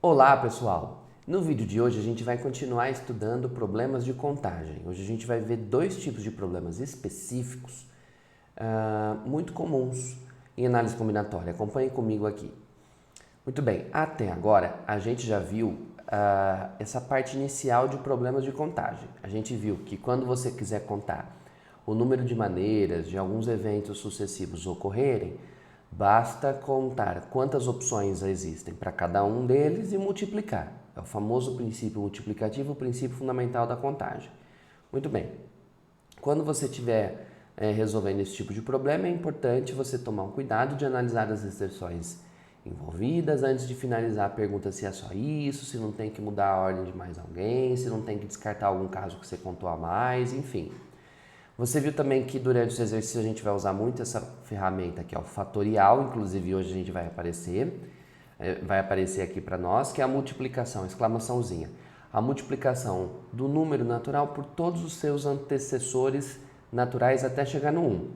Olá, pessoal! No vídeo de hoje a gente vai continuar estudando problemas de contagem. Hoje a gente vai ver dois tipos de problemas específicos muito comuns em análise combinatória. Acompanhe comigo aqui. Muito bem, até agora a gente já viu essa parte inicial de problemas de contagem. A gente viu que quando você quiser contar o número de maneiras de alguns eventos sucessivos ocorrerem, basta contar quantas opções existem para cada um deles e multiplicar. É o famoso princípio multiplicativo, o princípio fundamental da contagem. Muito bem. Quando você estiver resolvendo esse tipo de problema, é importante você tomar um cuidado de analisar as exceções envolvidas antes de finalizar a pergunta se é só isso, se não tem que mudar a ordem de mais alguém, se não tem que descartar algum caso que você contou a mais, enfim. Você viu também que durante o exercício a gente vai usar muito essa ferramenta que é o fatorial, inclusive hoje a gente vai aparecer aqui para nós, que é a multiplicação, exclamaçãozinha. A multiplicação do número natural por todos os seus antecessores naturais até chegar no 1.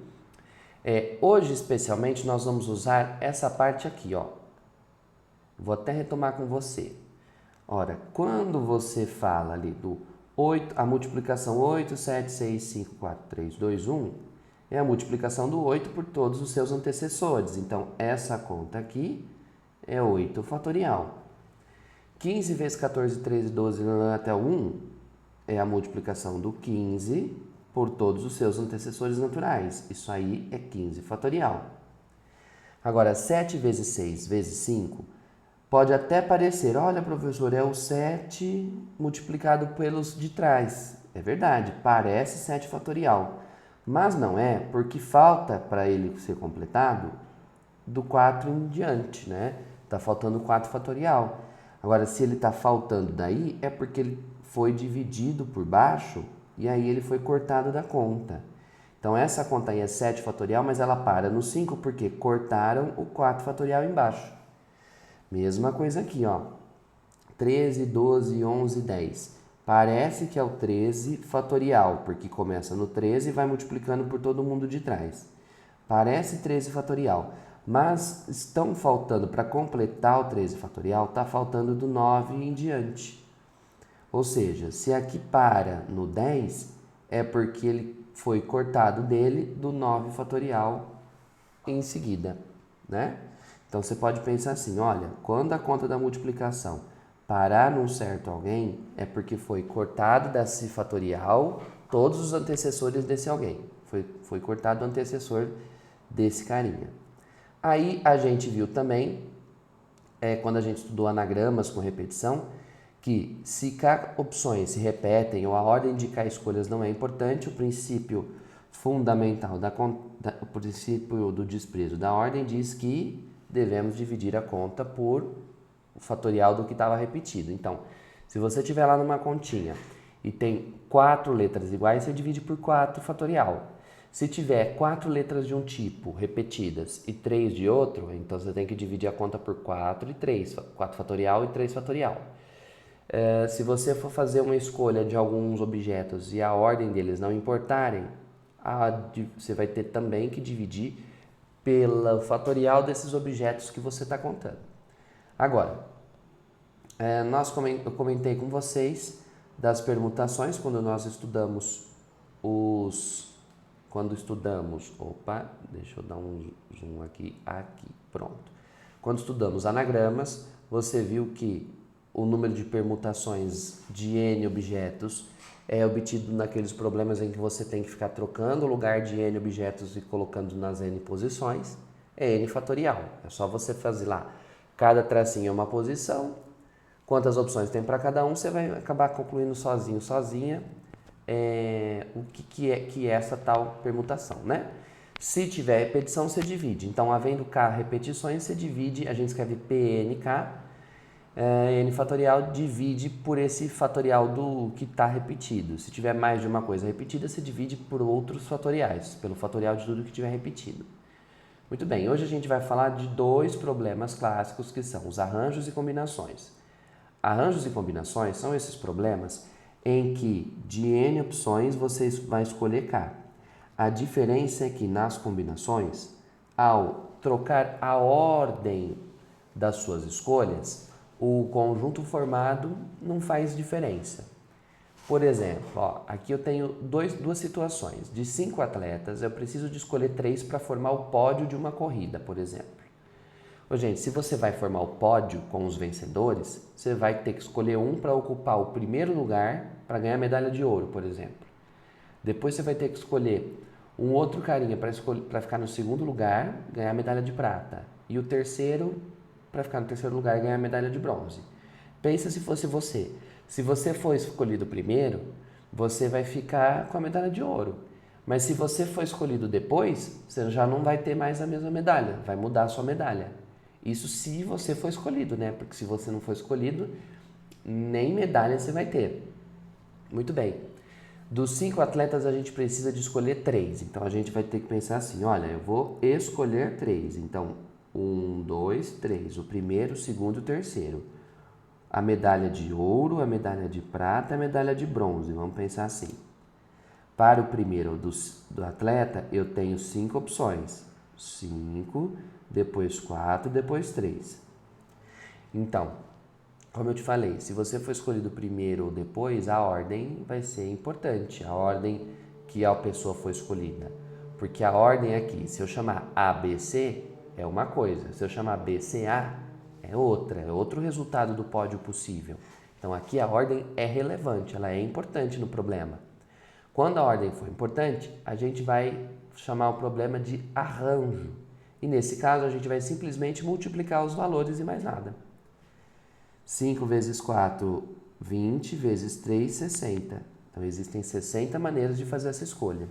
Hoje, especialmente, nós vamos usar essa parte aqui, ó. Vou até retomar com você. Ora, quando você fala ali do 8, a multiplicação 8, 7, 6, 5, 4, 3, 2, 1, é a multiplicação do 8 por todos os seus antecessores. Então, essa conta aqui é 8 fatorial. 15 vezes 14, 13, 12 até o 1 é a multiplicação do 15 por todos os seus antecessores naturais. Isso aí é 15 fatorial. Agora, 7 vezes 6 vezes 5 pode até parecer, olha professor, é o 7 multiplicado pelos de trás. É verdade, parece 7 fatorial. Mas não é, porque falta para ele ser completado do 4 em diante, né? Está faltando 4 fatorial. Agora, se ele está faltando daí, é porque ele foi dividido por baixo e aí ele foi cortado da conta. Então, essa conta aí é 7 fatorial, mas ela para no 5 porque cortaram o 4 fatorial embaixo. Mesma coisa aqui, ó. 13, 12, 11, 10. Parece que é o 13 fatorial, porque começa no 13 e vai multiplicando por todo mundo de trás. Parece 13 fatorial, mas estão faltando, para completar o 13 fatorial, está faltando do 9 em diante. Ou seja, se aqui para no 10, é porque ele foi cortado dele do 9 fatorial em seguida, né? Então, você pode pensar assim, olha, quando a conta da multiplicação parar num certo alguém, é porque foi cortado desse fatorial todos os antecessores desse alguém. Foi cortado o antecessor desse carinha. Aí, a gente viu também, quando a gente estudou anagramas com repetição, que se K opções se repetem ou a ordem de K escolhas não é importante, o princípio fundamental o princípio do desprezo da ordem diz que devemos dividir a conta por o fatorial do que estava repetido. Então, se você tiver lá numa continha e tem 4 letras iguais, você divide por 4 fatorial. Se tiver 4 letras de um tipo repetidas e 3 de outro, então você tem que dividir a conta por 4 e 3, 4 fatorial e 3 fatorial. Se você for fazer uma escolha de alguns objetos e a ordem deles não importarem, você vai ter também que dividir pelo fatorial desses objetos que você está contando. Agora, eu comentei com vocês das permutações quando nós estudamos deixa eu dar um zoom aqui, pronto. Quando estudamos anagramas, você viu que o número de permutações de N objetos é obtido naqueles problemas em que você tem que ficar trocando o lugar de N objetos e colocando nas N posições, é N fatorial. É só você fazer lá, cada tracinho é uma posição, quantas opções tem para cada um, você vai acabar concluindo sozinha, o que é essa tal permutação, né? Se tiver repetição, você divide. Então, havendo K repetições, você divide, a gente escreve PNK, N fatorial divide por esse fatorial do que está repetido. Se tiver mais de uma coisa repetida, você divide por outros fatoriais, pelo fatorial de tudo que tiver repetido. Muito bem, hoje a gente vai falar de dois problemas clássicos que são os arranjos e combinações. Arranjos e combinações são esses problemas em que de N opções você vai escolher K. A diferença é que nas combinações, ao trocar a ordem das suas escolhas, o conjunto formado não faz diferença. Por exemplo, ó, aqui eu tenho duas situações. De 5 atletas, eu preciso de escolher 3 para formar o pódio de uma corrida, por exemplo. Ô, gente, se você vai formar o pódio com os vencedores, você vai ter que escolher um para ocupar o primeiro lugar para ganhar a medalha de ouro, por exemplo. Depois você vai ter que escolher um outro carinha para ficar no segundo lugar, ganhar a medalha de prata. E o terceiro para ficar no terceiro lugar e ganhar a medalha de bronze. Pensa se fosse você. Se você for escolhido primeiro, você vai ficar com a medalha de ouro. Mas se você for escolhido depois, você já não vai ter mais a mesma medalha, vai mudar a sua medalha. Isso se você for escolhido, né? Porque se você não for escolhido, nem medalha você vai ter. Muito bem. Dos 5 atletas, a gente precisa de escolher 3. Então, a gente vai ter que pensar assim, olha, eu vou escolher 3. Então, 1, 2, 3. O primeiro, o segundo e o terceiro. A medalha de ouro, a medalha de prata, a medalha de bronze. Vamos pensar assim. Para o primeiro do atleta, eu tenho 5 opções. 5, depois 4, depois 3. Então, como eu te falei, se você for escolhido primeiro ou depois, a ordem vai ser importante. A ordem que a pessoa foi escolhida. Porque a ordem aqui, se eu chamar ABC, é uma coisa. Se eu chamar BCA, é outra. É outro resultado do pódio possível. Então, aqui a ordem é relevante, ela é importante no problema. Quando a ordem for importante, a gente vai chamar o problema de arranjo. E nesse caso, a gente vai simplesmente multiplicar os valores e mais nada. 5 vezes 4, 20, vezes 3, 60. Então, existem 60 maneiras de fazer essa escolha.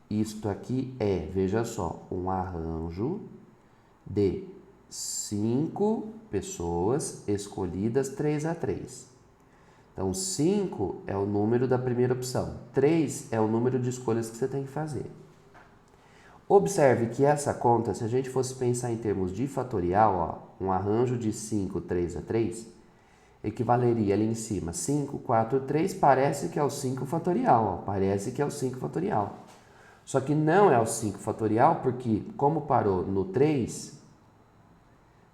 Isto aqui é, veja só, um arranjo de 5 pessoas escolhidas 3 a 3. Então, 5 é o número da primeira opção. 3 é o número de escolhas que você tem que fazer. Observe que essa conta, se a gente fosse pensar em termos de fatorial, ó, um arranjo de 5, 3 a 3, equivaleria ali em cima 5, 4, 3, parece que é o 5 fatorial, ó, parece que é o 5 fatorial. Só que não é o 5 fatorial porque, como parou no 3,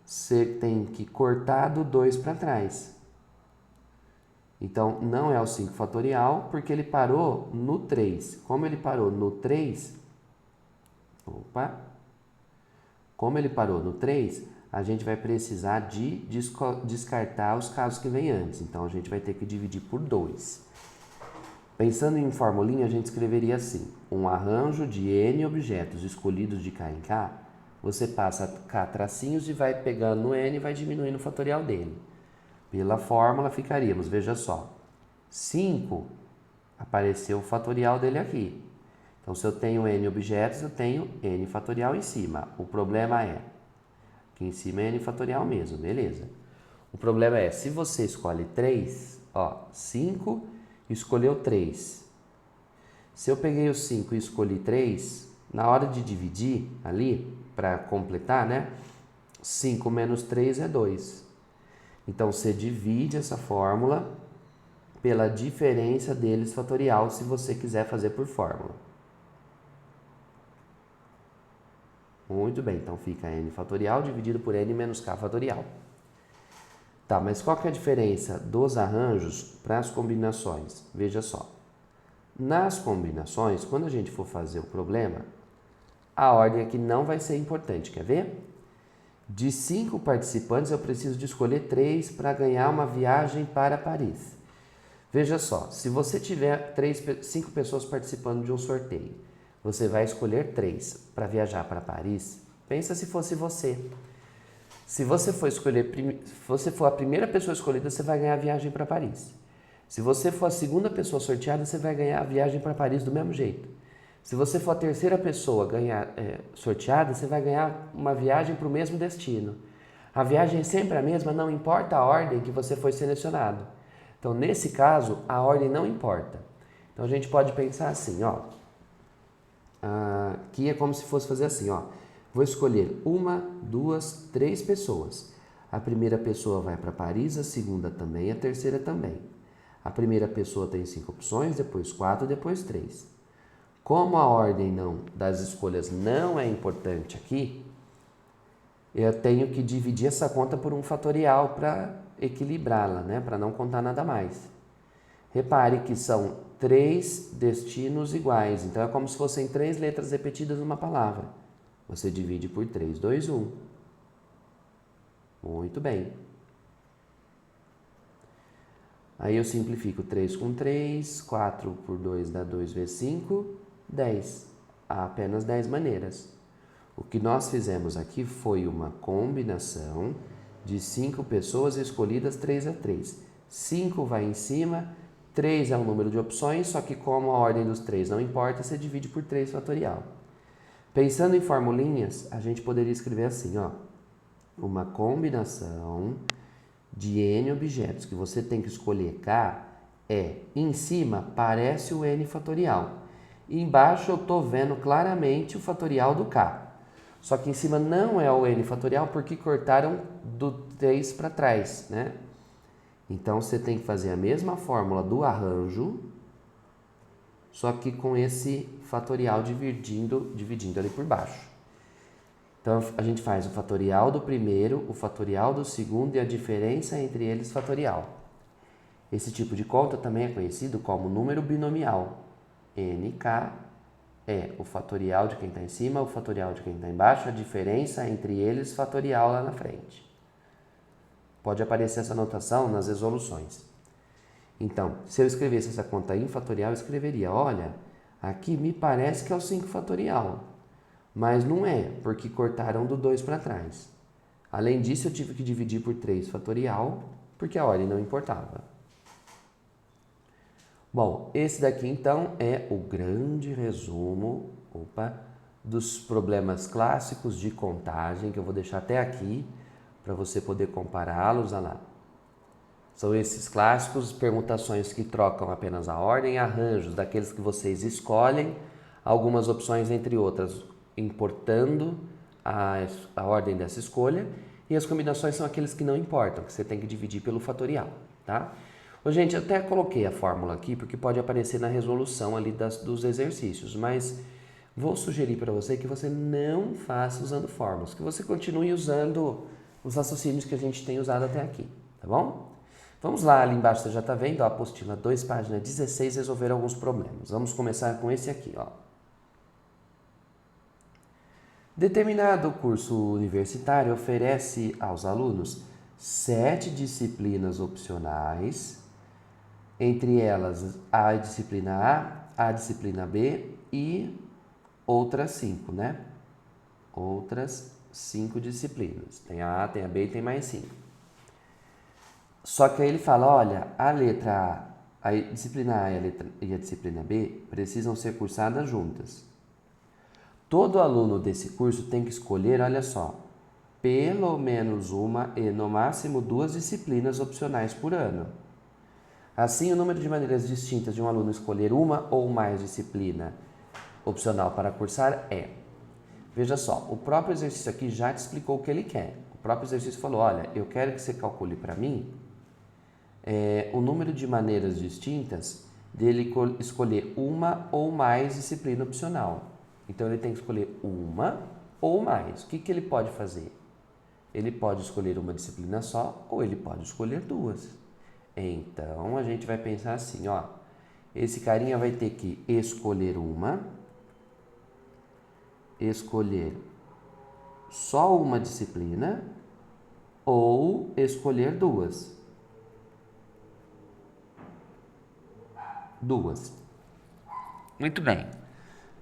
você tem que cortar do 2 para trás. Então, não é o 5 fatorial porque ele parou no 3. Como ele parou no 3, a gente vai precisar de descartar os casos que vêm antes. Então, a gente vai ter que dividir por 2. Pensando em formulinha, a gente escreveria assim. Um arranjo de N objetos escolhidos de K em K, você passa K tracinhos e vai pegando no N e vai diminuindo o fatorial dele. Pela fórmula ficaríamos, veja só, 5, apareceu o fatorial dele aqui. Então, se eu tenho N objetos, eu tenho N fatorial em cima. O problema é, aqui em cima é N fatorial mesmo, beleza. O problema é, se você escolhe 3, ó, 5, escolheu 3. Se eu peguei o 5 e escolhi 3, na hora de dividir ali, para completar, né, 5 menos 3 é 2. Então, você divide essa fórmula pela diferença deles fatorial, se você quiser fazer por fórmula. Muito bem, então fica N fatorial dividido por N menos K fatorial. Tá, mas qual que é a diferença dos arranjos para as combinações? Veja só. Nas combinações, quando a gente for fazer o problema, a ordem aqui não vai ser importante, quer ver? De 5 participantes, eu preciso de escolher 3 para ganhar uma viagem para Paris. Veja só, se você tiver 5 pessoas participando de um sorteio, você vai escolher 3 para viajar para Paris. Pensa se fosse você. Se você for a primeira pessoa escolhida, você vai ganhar a viagem para Paris. Se você for a segunda pessoa sorteada, você vai ganhar a viagem para Paris do mesmo jeito. Se você for a terceira pessoa sorteada, você vai ganhar uma viagem para o mesmo destino. A viagem é sempre a mesma, não importa a ordem que você foi selecionado. Então, nesse caso, a ordem não importa. Então, a gente pode pensar assim, ó. Aqui é como se fosse fazer assim, ó. Vou escolher 1, 2, 3 pessoas. A primeira pessoa vai para Paris, a segunda também, a terceira também. A primeira pessoa tem 5 opções, depois 4, depois 3. Como a ordem das escolhas não é importante aqui, eu tenho que dividir essa conta por um fatorial para equilibrá-la, né? Para não contar nada mais. Repare que são 3 destinos iguais, então é como se fossem 3 letras repetidas numa palavra. Você divide por 3, 2, 1. Muito bem. Aí eu simplifico 3 com 3, 4 por 2 dá 2 vezes 5, 10. Há apenas 10 maneiras. O que nós fizemos aqui foi uma combinação de 5 pessoas escolhidas 3 a 3. 5 vai em cima, 3 é o número de opções, só que como a ordem dos 3 não importa, você divide por 3 fatorial. Pensando em formulinhas, a gente poderia escrever assim, ó. Uma combinação de N objetos que você tem que escolher K em cima parece o N fatorial. E embaixo eu estou vendo claramente o fatorial do K. Só que em cima não é o N fatorial porque cortaram do 3 para trás, né? Então você tem que fazer a mesma fórmula do arranjo, só que com esse fatorial dividindo ali por baixo. Então a gente faz o fatorial do primeiro, o fatorial do segundo e a diferença entre eles fatorial. Esse tipo de conta também é conhecido como número binomial. NK é o fatorial de quem está em cima, o fatorial de quem está embaixo, a diferença entre eles fatorial lá na frente. Pode aparecer essa notação nas resoluções. Então, se eu escrevesse essa conta em fatorial, eu escreveria, olha, aqui me parece que é o 5 fatorial, mas não é, porque cortaram do 2 para trás. Além disso, eu tive que dividir por 3 fatorial, porque a ordem não importava. Bom, esse daqui então é o grande resumo dos problemas clássicos de contagem, que eu vou deixar até aqui, para você poder compará-los. Olha lá. São esses clássicos, permutações que trocam apenas a ordem, arranjos daqueles que vocês escolhem, algumas opções entre outras, importando a ordem dessa escolha, e as combinações são aqueles que não importam, que você tem que dividir pelo fatorial, tá? Ô, gente, eu até coloquei a fórmula aqui, porque pode aparecer na resolução ali dos exercícios, mas vou sugerir para você que você não faça usando fórmulas, que você continue usando os raciocínios que a gente tem usado até aqui, tá bom? Vamos lá, ali embaixo você já está vendo, ó, a apostila 2, página 16, resolver alguns problemas. Vamos começar com esse aqui, ó. Determinado curso universitário oferece aos alunos 7 disciplinas opcionais, entre elas a disciplina A disciplina B e outras 5, né? Outras 5 disciplinas. Tem a A, tem a B e tem mais 5. Só que aí ele fala, olha, a disciplina A e a disciplina B precisam ser cursadas juntas. Todo aluno desse curso tem que escolher, olha só, pelo menos uma e no máximo 2 disciplinas opcionais por ano. Assim, o número de maneiras distintas de um aluno escolher uma ou mais disciplina opcional para cursar é. Veja só, o próprio exercício aqui já te explicou o que ele quer. O próprio exercício falou, olha, eu quero que você calcule para mim o número de maneiras distintas dele escolher uma ou mais disciplina opcional. Então, ele tem que escolher uma ou mais. O que ele pode fazer? Ele pode escolher uma disciplina só ou ele pode escolher 2. Então, a gente vai pensar assim, ó. Esse carinha vai ter que escolher escolher só uma disciplina ou escolher 2. 2. Muito bem.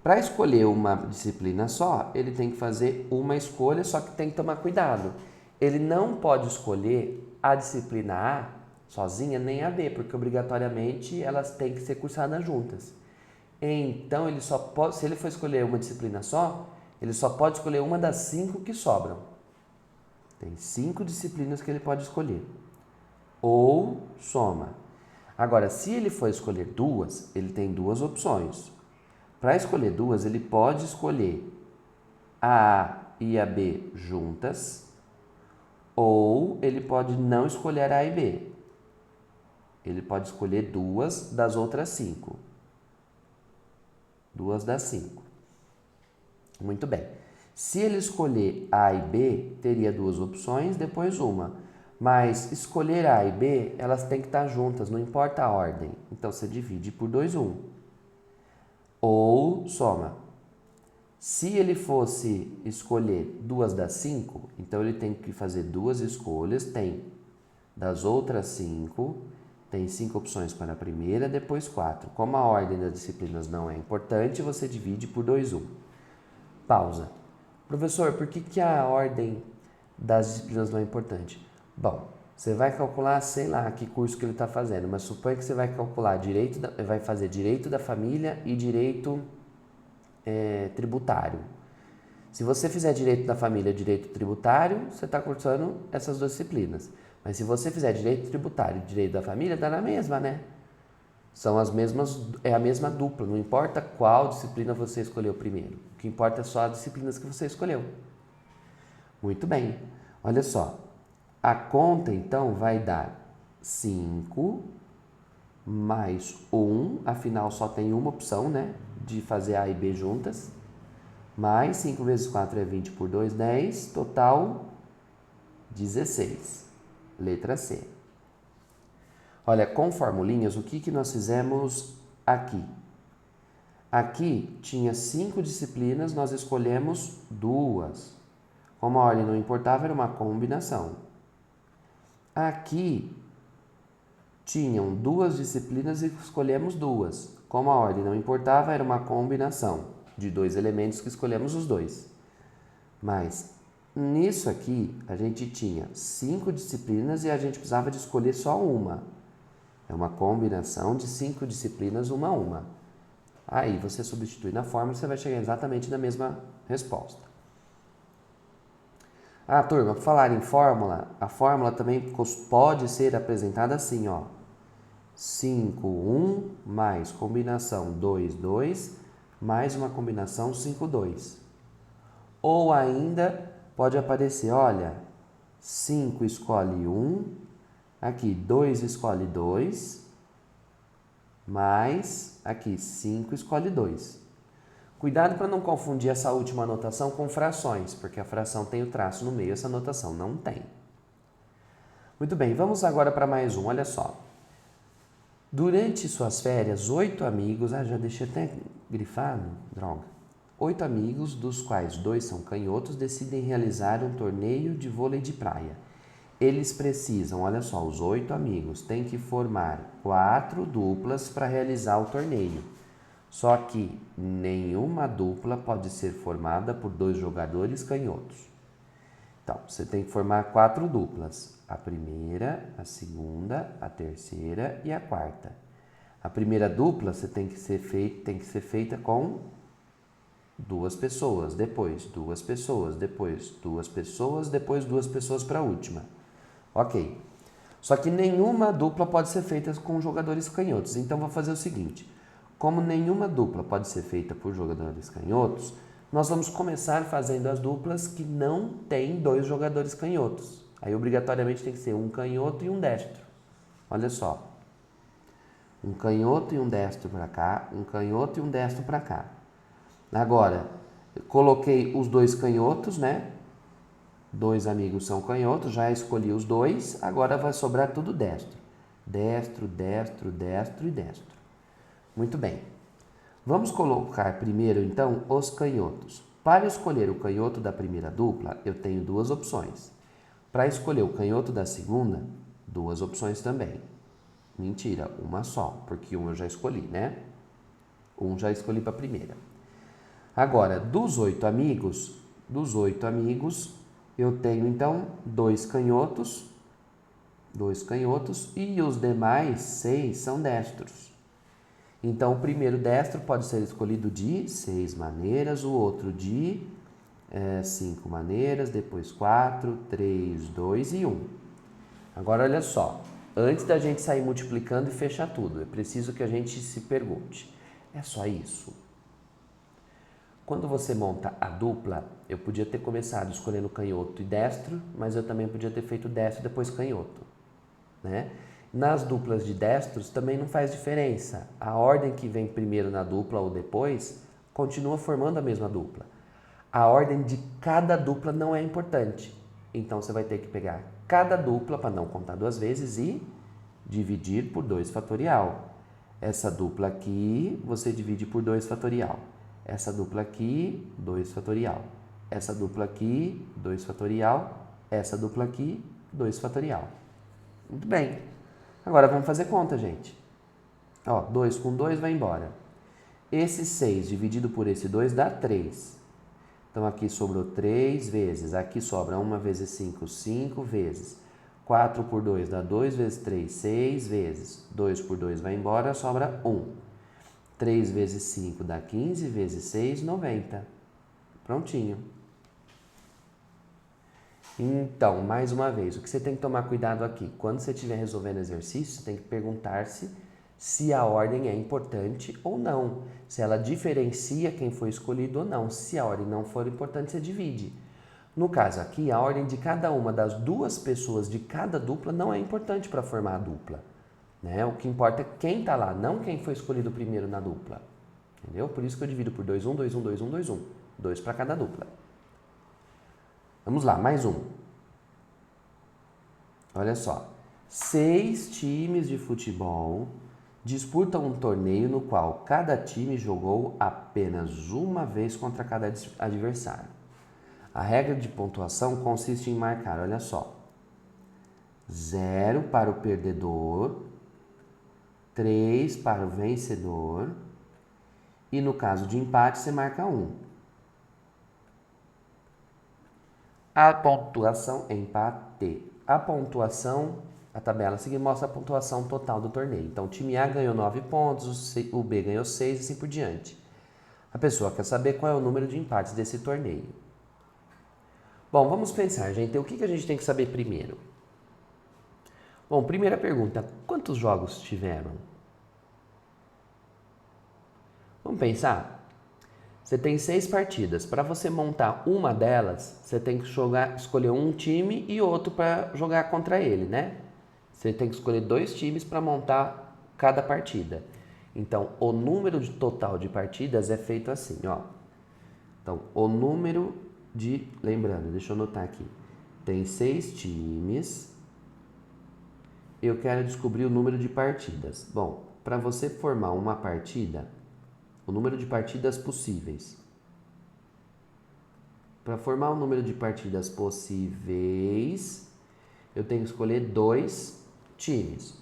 Para escolher uma disciplina só, ele tem que fazer uma escolha, só que tem que tomar cuidado. Ele não pode escolher a disciplina A sozinha nem a B, porque obrigatoriamente elas têm que ser cursadas juntas. Então, ele só pode, se ele for escolher uma disciplina só, ele só pode escolher uma das 5 que sobram. Tem 5 disciplinas que ele pode escolher. Ou soma. Agora, se ele for escolher 2, ele tem 2 opções. Para escolher 2, ele pode escolher a A e a B juntas, ou ele pode não escolher A e B. Ele pode escolher 2 das outras 5. 2 das 5. Muito bem. Se ele escolher A e B, teria duas opções, depois uma. Mas escolher A e B, elas têm que estar juntas, não importa a ordem. Então você divide por 2, 1. Ou soma. Se ele fosse escolher 2 das 5, então ele tem que fazer duas escolhas. Tem das outras 5, tem 5 opções para a primeira, depois 4. Como a ordem das disciplinas não é importante, você divide por 2, 1. Pausa. Professor, por que a ordem das disciplinas não é importante? Bom, você vai calcular, sei lá, que curso que ele está fazendo, mas suponha que você vai calcular vai fazer direito da família e direito tributário. Se você fizer direito da família e direito tributário, você está cursando essas duas disciplinas. Mas se você fizer direito tributário e direito da família, dá na mesma, né? São as mesmas, é a mesma dupla, não importa qual disciplina você escolheu primeiro. O que importa é só as disciplinas que você escolheu. Muito bem. Olha só. A conta, então, vai dar 5 mais 1, afinal só tem uma opção, né? De fazer A e B juntas. Mais 5 vezes 4 é 20 por 2, 10. Total, 16. Letra C. Olha, com formulinhas, o que nós fizemos aqui? Aqui tinha 5 disciplinas, nós escolhemos 2. Como a ordem não importava, era uma combinação. Aqui tinham 2 disciplinas e escolhemos 2. Como a ordem não importava, era uma combinação de 2 elementos que escolhemos os 2. Mas nisso aqui, a gente tinha 5 disciplinas e a gente precisava de escolher só uma. É uma combinação de 5 disciplinas, uma a uma. Aí você substitui na fórmula e você vai chegar exatamente na mesma resposta. Ah, turma, por falar em fórmula, a fórmula também pode ser apresentada assim, ó. 5, 1, mais combinação 2, 2, mais uma combinação 5, 2. Ou ainda pode aparecer, olha, 5 escolhe 1, aqui 2 escolhe 2, mais aqui 5 escolhe 2. Cuidado para não confundir essa última anotação com frações, porque a fração tem o traço no meio, essa anotação não tem. Muito bem, vamos agora para mais um, olha só. Durante suas férias, 8 amigos, já deixei até grifado, droga. 8 amigos, dos quais 2 são canhotos, decidem realizar um torneio de vôlei de praia. Eles precisam, olha só, os 8 amigos têm que formar 4 duplas para realizar o torneio. Só que nenhuma dupla pode ser formada por 2 jogadores canhotos. Então, você tem que formar 4 duplas. A primeira, a segunda, a terceira e a quarta. A primeira dupla você tem que ser feita com 2 pessoas, depois 2 pessoas, depois 2 pessoas, depois 2 pessoas para a última. Ok. Só que nenhuma dupla pode ser feita com jogadores canhotos. Então, vou fazer o seguinte. Como nenhuma dupla pode ser feita por jogadores canhotos, nós vamos começar fazendo as duplas que não têm 2 jogadores canhotos. Aí, obrigatoriamente, tem que ser um canhoto e um destro. Olha só. Um canhoto e um destro para cá, um canhoto e um destro para cá. Agora, coloquei os 2 canhotos, né? 2 amigos são canhotos, já escolhi os 2, agora vai sobrar tudo destro. Destro, destro, destro e destro. Muito bem. Vamos colocar primeiro, então, os canhotos. Para escolher o canhoto da primeira dupla, eu tenho 2 opções. Para escolher o canhoto da segunda, 2 opções também. Mentira, uma só, porque um eu já escolhi, né? Um já escolhi para a primeira. Agora, dos 8 amigos, eu tenho, então, 2 canhotos e os demais 6 são destros. Então, o primeiro destro pode ser escolhido de 6 maneiras, o outro de 5 maneiras, depois 4, 3, 2 e 1. Agora, olha só. Antes da gente sair multiplicando e fechar tudo, é preciso que a gente se pergunte. É só isso? Quando você monta a dupla, eu podia ter começado escolhendo canhoto e destro, mas eu também podia ter feito destro e depois canhoto, né? Nas duplas de destros também não faz diferença. A ordem que vem primeiro na dupla ou depois continua formando a mesma dupla. A ordem de cada dupla não é importante. Então, você vai ter que pegar cada dupla, para não contar duas vezes, e dividir por 2 fatorial. Essa dupla aqui, você divide por 2 fatorial. Essa dupla aqui, 2 fatorial. Essa dupla aqui, 2 fatorial. Essa dupla aqui, 2 fatorial. Muito bem. Agora, vamos fazer conta, gente. Ó, 2 com 2 vai embora. Esse 6 dividido por esse 2 dá 3. Então, aqui sobrou 3 vezes. Aqui sobra 1 vezes 5, 5 vezes. 4 por 2 dá 2 vezes 3, 6 vezes. 2 por 2 vai embora, sobra 1. 3 vezes 5 dá 15, vezes 6, 90. Prontinho. Então, mais uma vez, o que você tem que tomar cuidado aqui? Quando você estiver resolvendo exercício, você tem que perguntar-se se a ordem é importante ou não. Se ela diferencia quem foi escolhido ou não. Se a ordem não for importante, você divide. No caso aqui, a ordem de cada uma das 2 pessoas de cada dupla não é importante para formar a dupla. Né? O que importa é quem está lá, não quem foi escolhido primeiro na dupla. Entendeu? Por isso que eu divido por 2, 1, 2, 1, 2, 1, 2, 1. 2 para cada dupla. Vamos lá, mais um. Olha só. 6 times de futebol disputam um torneio no qual cada time jogou apenas uma vez contra cada adversário. A regra de pontuação consiste em marcar, olha só, 0 para o perdedor, 3 para o vencedor e no caso de empate você marca 1. A pontuação é empate. A pontuação, a tabela a seguir mostra a pontuação total do torneio. Então, o time A ganhou 9 pontos, o B ganhou 6 e assim por diante. A pessoa quer saber qual é o número de empates desse torneio. Bom, vamos pensar, gente. O que a gente tem que saber primeiro? Bom, primeira pergunta. Quantos jogos tiveram? Vamos pensar? Você tem 6 partidas. Para você montar uma delas, você tem que escolher um time e outro para jogar contra ele, né? Você tem que escolher 2 times para montar cada partida. Então, o número total de partidas é feito assim, ó. Então, o número de... Lembrando, deixa eu anotar aqui. Tem 6 times. Eu quero descobrir o número de partidas. Bom, para você formar uma partida... O número de partidas possíveis. Para formar o número de partidas possíveis, eu tenho que escolher 2 times.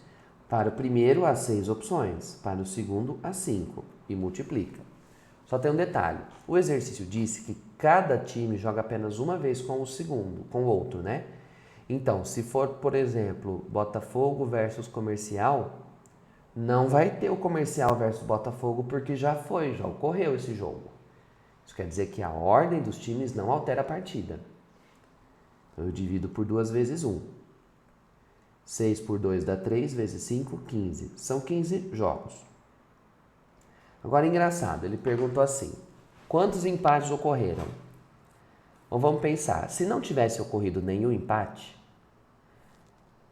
Para o primeiro, há 6 opções. Para o segundo, há 5. E multiplica. Só tem um detalhe. O exercício disse que cada time joga apenas uma vez com o outro, né? Então, se for, por exemplo, Botafogo versus Comercial... Não vai ter o Comercial versus Botafogo porque já ocorreu esse jogo. Isso quer dizer que a ordem dos times não altera a partida. Então, eu divido por 2 vezes 1. 6 por 2 dá 3, vezes 5, 15. São 15 jogos. Agora, engraçado, ele perguntou assim, quantos empates ocorreram? Então, vamos pensar, se não tivesse ocorrido nenhum empate,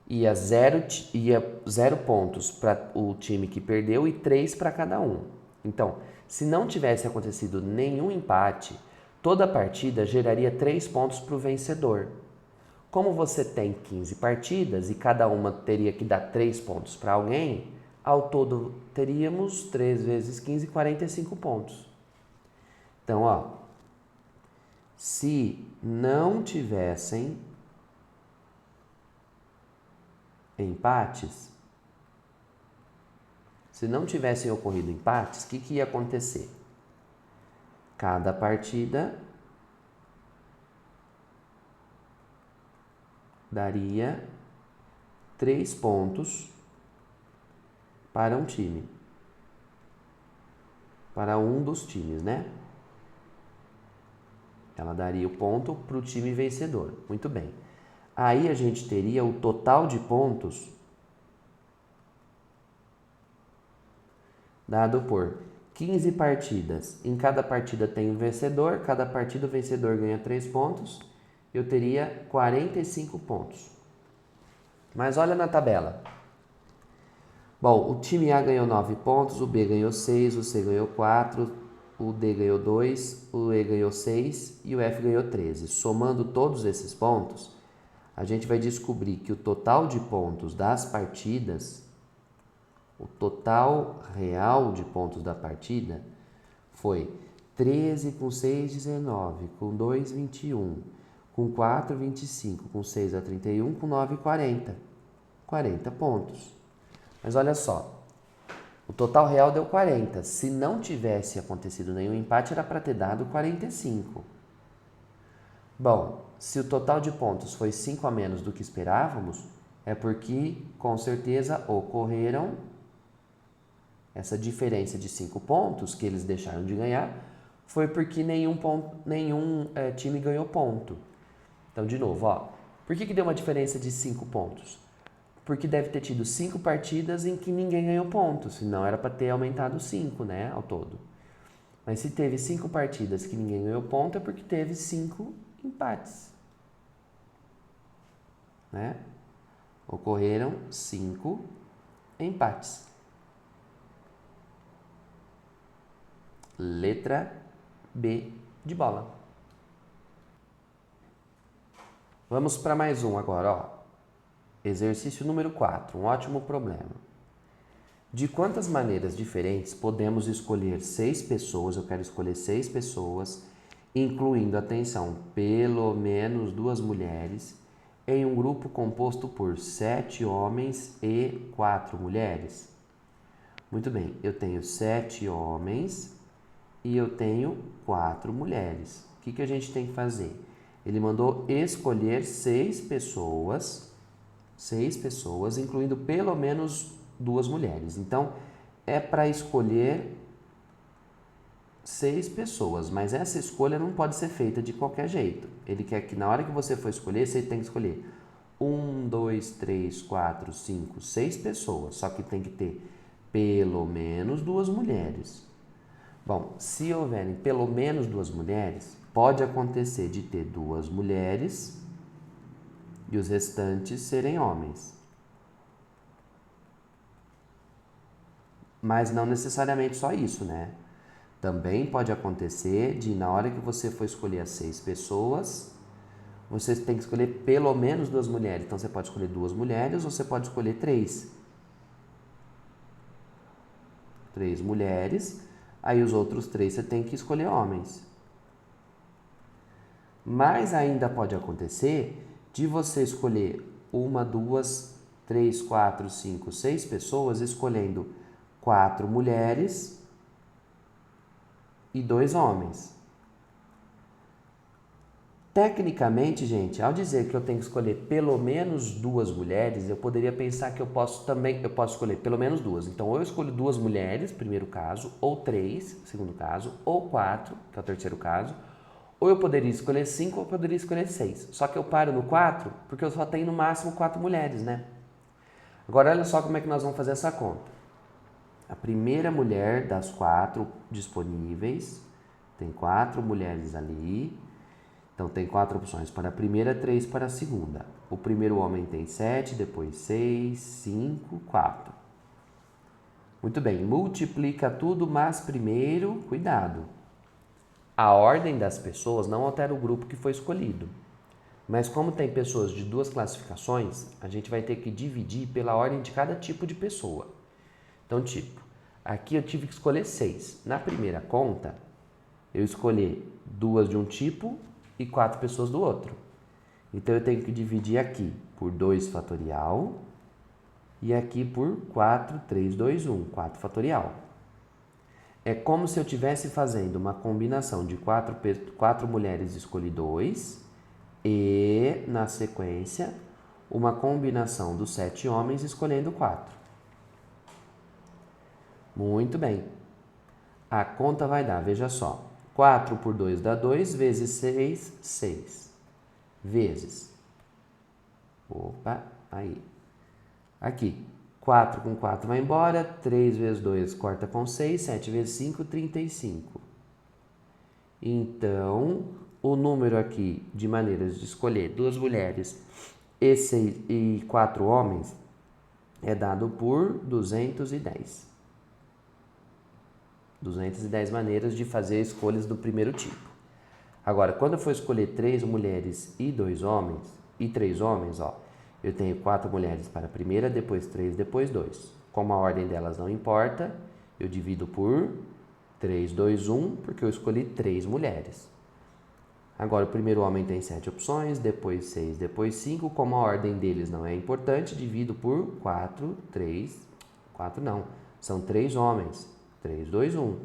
ia 0 pontos para o time que perdeu e 3 para cada um. Então, se não tivesse acontecido nenhum empate, toda a partida geraria 3 pontos para o vencedor. Como você tem 15 partidas e cada uma teria que dar 3 pontos para alguém, ao todo teríamos 3 vezes 15, 45 pontos. Então, ó, se não tivessem empates, se não tivessem ocorrido empates, o que ia acontecer? Cada partida daria 3 pontos para um time. Para um dos times, né? Ela daria o ponto para o time vencedor. Muito bem. Aí a gente teria o total de pontos dado por 15 partidas. Em cada partida tem um vencedor, cada partida o vencedor ganha 3 pontos. Eu teria 45 pontos. Mas olha na tabela. Bom, o time A ganhou 9 pontos, o B ganhou 6, o C ganhou 4, o D ganhou 2, o E ganhou 6 e o F ganhou 13. Somando todos esses pontos, a gente vai descobrir que o total de pontos das partidas, o total real de pontos da partida, foi 13 com 6, 19, com 2, 21, com 4, 25, com 6 a 31, com 9, 40. 40 pontos. Mas olha só, o total real deu 40. Se não tivesse acontecido nenhum empate, era para ter dado 45. Bom, se o total de pontos foi 5 a menos do que esperávamos, é porque, com certeza, ocorreram essa diferença de 5 pontos que eles deixaram de ganhar, foi porque nenhum time ganhou ponto. Então, de novo, ó, por que deu uma diferença de 5 pontos? Porque deve ter tido 5 partidas em que ninguém ganhou ponto, senão era para ter aumentado 5, né, ao todo. Mas se teve 5 partidas que ninguém ganhou ponto, é porque teve 5 empates, né? Ocorreram 5 empates. Letra B de bola. Vamos para mais um agora, ó. Exercício número 4, um ótimo problema. De quantas maneiras diferentes podemos escolher 6 pessoas, eu quero escolher 6 pessoas, incluindo, atenção, pelo menos 2 mulheres, em um grupo composto por 7 homens e 4 mulheres? Muito bem, eu tenho 7 homens e eu tenho 4 mulheres. O que a gente tem que fazer? Ele mandou escolher 6 pessoas, incluindo pelo menos 2 mulheres. Então, é para escolher 6 pessoas, mas essa escolha não pode ser feita de qualquer jeito. Ele quer que na hora que você for escolher, você tem que escolher 1, 2, 3, 4, 5, 6 pessoas, só que tem que ter pelo menos 2 mulheres. Bom, se houverem pelo menos 2 mulheres, pode acontecer de ter 2 mulheres e os restantes serem homens. Mas não necessariamente só isso, né? Também pode acontecer de, na hora que você for escolher as 6 pessoas, você tem que escolher pelo menos 2 mulheres. Então, você pode escolher 2 mulheres ou você pode escolher 3. 3 mulheres, aí os outros 3 você tem que escolher homens. Mas ainda pode acontecer de você escolher 1, 2, 3, 4, 5, 6 pessoas, escolhendo 4 mulheres e 2 homens. Tecnicamente, gente, ao dizer que eu tenho que escolher pelo menos 2 mulheres, eu poderia pensar que eu posso escolher pelo menos 2. Então, ou eu escolho 2 mulheres, primeiro caso, ou 3, segundo caso, ou 4, que é o terceiro caso, ou eu poderia escolher 5 ou eu poderia escolher 6. Só que eu paro no 4 porque eu só tenho no máximo 4 mulheres, né? Agora, olha só como é que nós vamos fazer essa conta. A primeira mulher das 4 disponíveis, tem 4 mulheres ali. Então, tem 4 opções para a primeira, 3 para a segunda. O primeiro homem tem 7, depois 6, 5, 4. Muito bem, multiplica tudo, mas primeiro, cuidado. A ordem das pessoas não altera o grupo que foi escolhido. Mas como tem pessoas de 2 classificações, a gente vai ter que dividir pela ordem de cada tipo de pessoa. Então, tipo, aqui eu tive que escolher 6. Na primeira conta, eu escolhi 2 de um tipo e 4 pessoas do outro. Então, eu tenho que dividir aqui por 2 fatorial e aqui por 4, 3, 2, 1, 4 fatorial. É como se eu estivesse fazendo uma combinação de 4 mulheres escolhi 2 e, na sequência, uma combinação dos 7 homens escolhendo 4. Muito bem. A conta vai dar, veja só, 4 por 2 dá 2, vezes 6, 6. Vezes. Opa, aí. Aqui, 4 com 4 vai embora, 3 vezes 2 corta com 6, 7 vezes 5, 35. Então, o número aqui de maneiras de escolher 2 mulheres e 4 homens é dado por 210. 210 maneiras de fazer escolhas do primeiro tipo. Agora, quando eu for escolher 3 mulheres e 2 homens, e 3 homens, ó, eu tenho 4 mulheres para a primeira, depois 3, depois 2. Como a ordem delas não importa, eu divido por 3, 2, 1, porque eu escolhi 3 mulheres. Agora, o primeiro homem tem 7 opções, depois 6, depois 5. Como a ordem deles não é importante, divido por 4, 3, 4 não, são 3 homens. 3, 2, 1.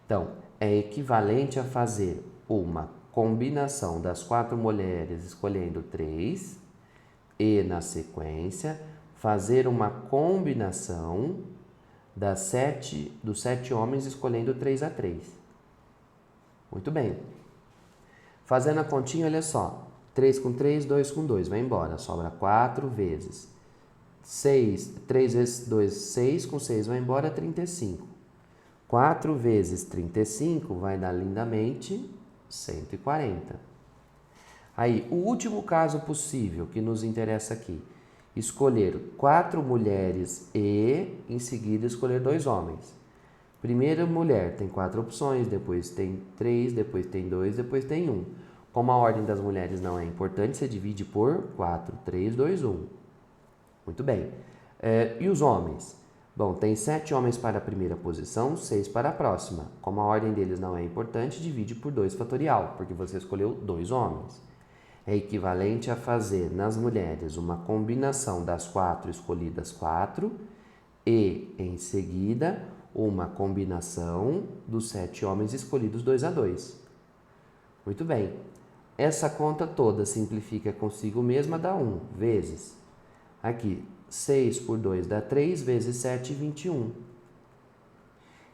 Então, é equivalente a fazer uma combinação das 4 mulheres escolhendo 3 e, na sequência, fazer uma combinação dos 7 homens escolhendo 3 a 3. Muito bem. Fazendo a continha, olha só. 3 com 3, 2 com 2, vai embora. Sobra 4 vezes. 3 vezes 2, 6 com 6, vai embora 35. 4 vezes 35 vai dar lindamente 140. Aí, o último caso possível que nos interessa aqui. Escolher 4 mulheres e, em seguida, escolher 2 homens. Primeira mulher tem 4 opções, depois tem 3, depois tem 2, depois tem 1. Como a ordem das mulheres não é importante, você divide por 4, 3, 2, 1. Muito bem. E os homens? Bom, tem 7 homens para a primeira posição, 6 para a próxima. Como a ordem deles não é importante, divide por 2 fatorial, porque você escolheu 2 homens. É equivalente a fazer nas mulheres uma combinação das 4 escolhidas 4 e, em seguida, uma combinação dos 7 homens escolhidos 2 a 2. Muito bem. Essa conta toda simplifica consigo mesma, dá 1 vezes. Aqui, 6 por 2 dá 3, vezes 7, 21.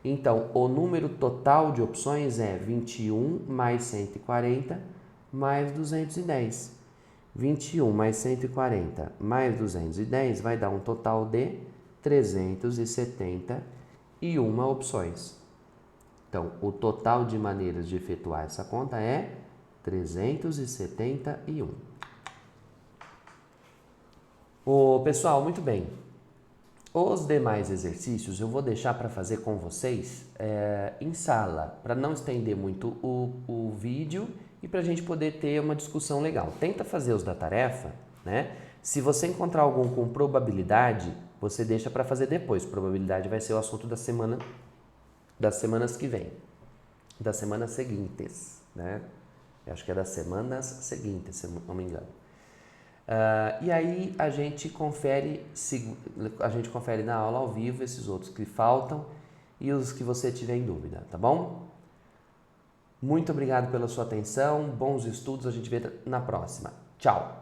Então, o número total de opções é 21 mais 140 mais 210. 21 mais 140 mais 210 vai dar um total de 371 opções. Então, o total de maneiras de efetuar essa conta é 371. Pessoal, muito bem. Os demais exercícios eu vou deixar para fazer com vocês em sala, para não estender muito o vídeo e para a gente poder ter uma discussão legal. Tenta fazer os da tarefa, né? Se você encontrar algum com probabilidade, você deixa para fazer depois. Probabilidade vai ser o assunto das semanas que vem, das semanas seguintes, né? Eu acho que é das semanas seguintes, se não me engano. E aí a gente confere na aula ao vivo esses outros que faltam e os que você tiver em dúvida, tá bom? Muito obrigado pela sua atenção, bons estudos, a gente vê na próxima. Tchau!